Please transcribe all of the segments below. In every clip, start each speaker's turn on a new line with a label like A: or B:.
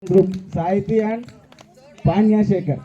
A: Group సాహితీ and పాన్యాశేఖర్.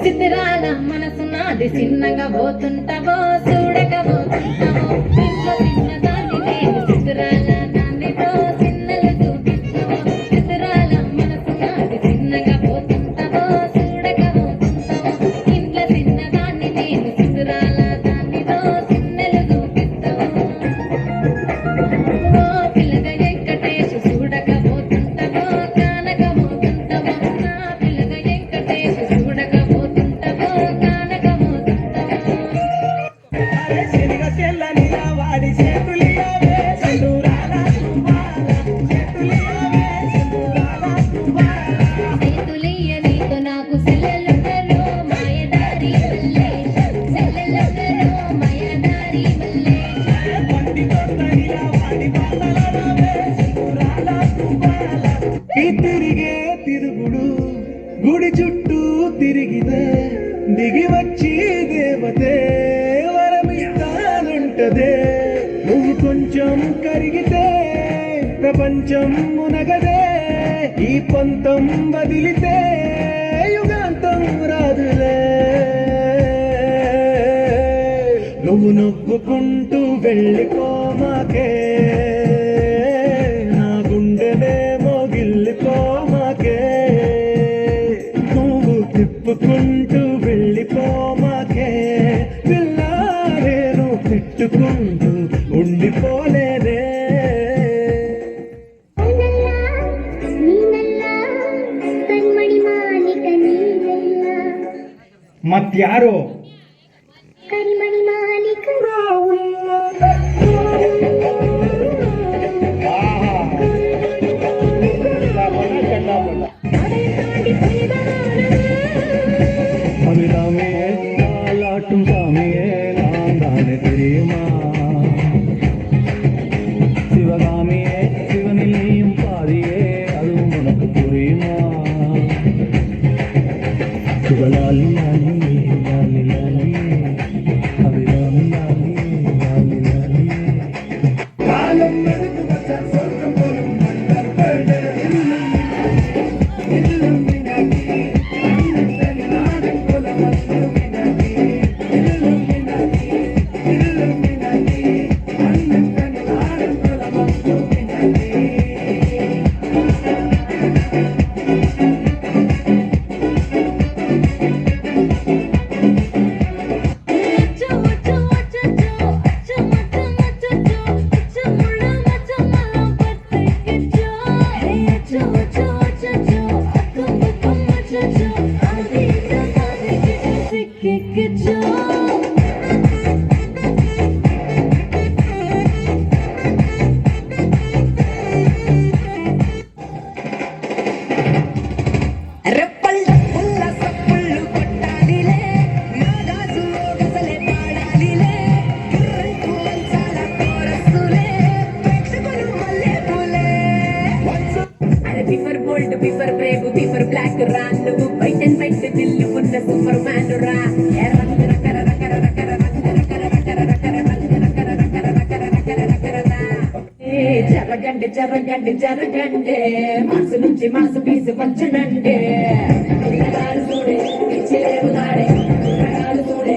B: చిత్రాల మనసు నాది చిన్నగా పోతుంటావో చూడకపోతుంటావో ఇంట్లో చిన్నదాన్ని నేను చిత్రాల నాన్నితో చిన్నలు చూపించావో చిత్రాల మనసు నాది చిన్నగా పోతుంటావో చూడకపోతుంటావో ఇంట్లో చిన్నదాన్ని నేను చిత్రాల దాన్నితో చిన్నలు చూపిస్తావో ఓ పిల్లగా వెంకటేశు చూడకపోతుంటావో కానకపోతుంటావో నా పిల్లగా వెంకటేశు
A: తిరిగే తిరుగుడు గుడి చుట్టూ తిరిగితే దిగి వచ్చి దేవతే వరమిస్తానుంటదే. నువ్వు కొంచెం కరిగితే ప్రపంచం మునగదే. ఈ పంతం వదిలితే యుగాంతం రాదులే. నువ్వు నవ్వుకుంటూ వెళ్ళిపోమాకే, నా గుండెనేమో గిల్లిపోమాకే. నువ్వు తిప్పుకుంటూ వెళ్ళిపోమాకే, పిల్లారేను తిట్టుకుంటూ ఉండిపోలేదే. మత్యారో அபிராமே நாளாட்டும் சாமியே நான் தானே தெரியுமா? சிவகாமியே சிவனில் நீயும் பாதியே அதுவும் உனக்கு புரியுமா? சிவலாலி லாலி லாலி லாலி அபிராமி லாலி லாலி லாலி காலம் எடுத்து வச்சால் சொர்க்கம் போலும்
B: బిఫర్ బ్రేవ్ బిఫర్ బ్లాక్ రా నువ్వు బయట బయట దిల్లు ఉన్న సూపర్ మ్యాన్ రా జరగండి జరగండి జరగండి మాసు నుంచి మాసు పీసు వచ్చనండి చూడే ఇచ్చిలేవు దాడే చూడే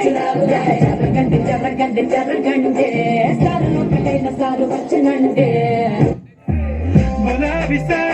B: జరగండి జరగండి జరగండి సారు ఒకటైన సారు వచ్చనండి
A: మన విసా